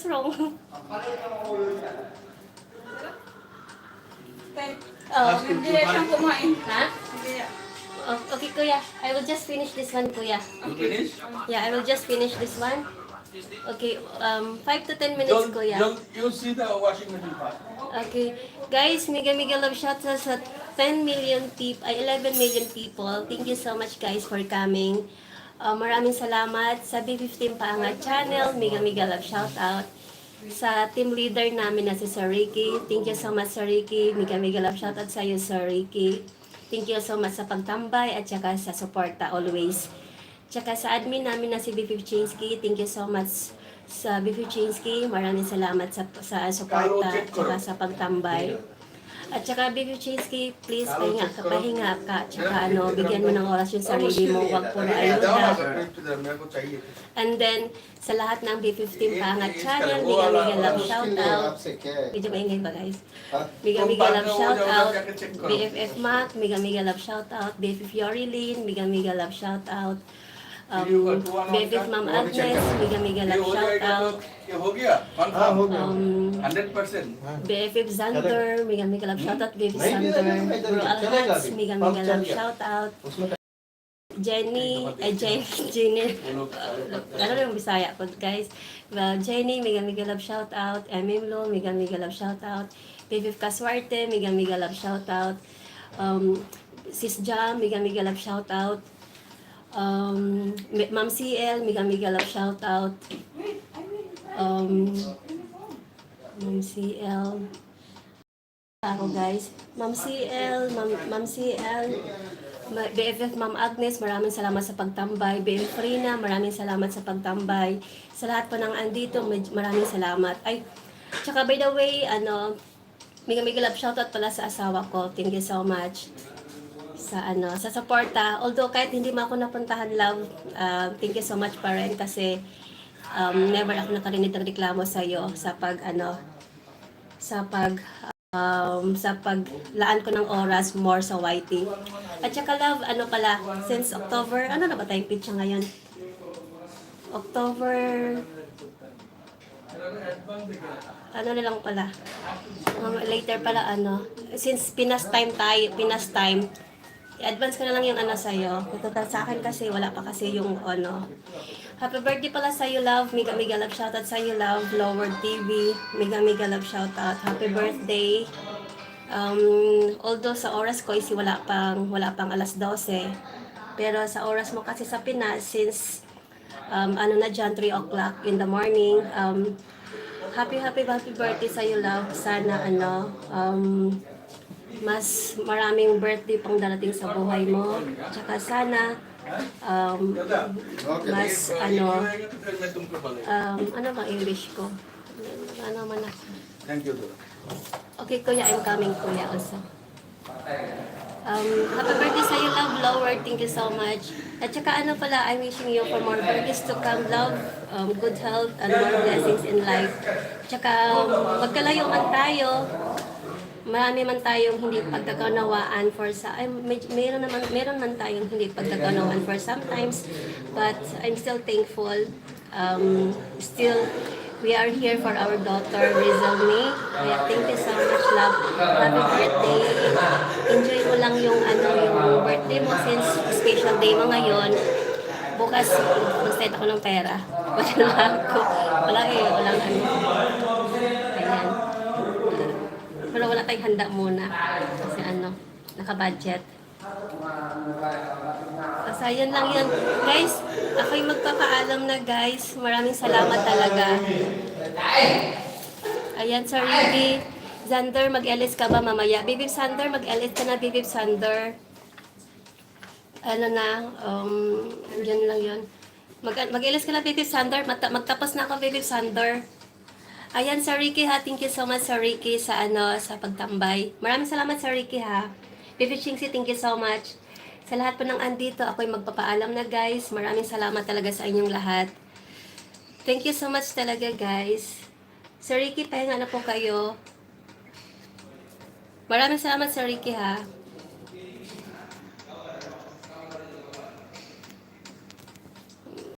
wrong? Hindi na siyang kumain. Ha? Hindi na. Oh, okay, kuya. I will just finish this one, kuya. You finish? Yeah, I will just finish this one. Okay, 5 to 10 minutes, kuya. You see the washing machine part. Okay. Guys, mega love shout out sa 10 million 11 million people. Thank you so much, guys, for coming. Maraming salamat sa B15 Paangat Channel. Mega love shout out sa team leader namin na si Sir Ricky. Thank you so much, Sir Ricky. Mega love shout out sa iyo, Sir Ricky. Thank you so much sa pagtambay at saka sa suporta always. Tsaka sa admin namin na si B15 Chinsky. Thank you so much sa B15 Chinsky. Maraming salamat sa suporta at saka sa pagtambay. At saka B15 Chinsky, please pahinga ka. Tsaka bigyan mo ng oras yung sarili mo. Huwag puro ayuda. And then, sa lahat ng B15 Paangat Channel, mega love shout out. Medyo maingay ba, guys? Mega love shout out. BFF Mac, mega love shout out. BFF Yorilyn, mega love shout out. BFF Ma'am Agnes, mega love shout out. हो गया? Confirm? 100%. BFF Zander, mega love shout out. BFF Zander. Bro Alhats, mega love shout out. Jenny, ano na yung Bisaya po, guys? Jenny, mega love shout out. Lo, mega love shout out. BFF Kaswarte, mega love shout out. Sis Jam, mega love shout out. Ma'am CL, mega love shout out. Ma'am CL. Ako, guys. Ma'am CL, Ma'am CL. BFF Ma'am Agnes, maraming salamat sa pagtambay. BFF Rina, maraming salamat sa pagtambay. Sa lahat po ng andito, maraming salamat. Ay, tsaka by the way, mega love shoutout pala sa asawa ko. Thank you so much sa suporta. Although kahit hindi mo ako napuntahan, love, thank you so much pa rin kasi never ako nakarinig ng reklamo sa iyo sa paglaan ko ng oras more sa YT. At saka love, since October, na ba tayong pitcha ngayon? October, na lang pala. Later pala, since Pinas time, i-advance ko na lang yung sa'yo. Total sa akin kasi, wala pa kasi yung Happy birthday pala sa'yo, love. Mega love shoutout sa'yo, love. Lower TV. Mega love shoutout. Happy birthday. Although sa oras ko is wala pang alas 12. Pero sa oras mo kasi sa Pinas, since na dyan, 3 o'clock in the morning. Happy birthday sa'yo, love. Sana mas maraming birthday pang darating sa buhay mo. Tsaka sana mas ano ba English ko? Ano man ako? Thank you. Okay, kuya, I'm coming, kuya, also. Happy birthday sa iyo, love, Lower. Thank you so much. At saka pala, I'm wishing you for more birthdays to come, love, good health, and more blessings in life. Tsaka magkalayuan tayo. Marami man tayong hindi pagkakaunawaan meron man tayong hindi pagkakaunawaan for sometimes, but I'm still thankful. Still, we are here for our daughter, Rizalme. Kaya thank you so much, love. Happy birthday. Enjoy mo lang yung birthday mo since special day mo ngayon. Bukas, mag-set ako ng pera. Walang Ayan. Pero wala tayong handa muna. Kasi naka-budget. So, yun lang yun. Guys, ako'y magpapaalam na, guys. Maraming salamat talaga. Ayan, Sir Ricky. Zander, mag-LS ka ba mamaya? Bibib Sander, mag-LS ka na, Bibib Sander. Yun lang yun. Mag-LS ka na, Bibib Sander. Magtapos na ako, Bibib Sander. Ayan, Sir Ricky, ha. Thank you so much, Sir Ricky, sa pagtambay. Maraming salamat, Sir Ricky, ha. Bibi Chingsi, thank you so much. Sa lahat po ng andito, ako'y magpapaalam na, guys. Maraming salamat talaga sa inyong lahat. Thank you so much talaga, guys. Sir Ricky, pahinga na po kayo. Maraming salamat, Sir Ricky, ha.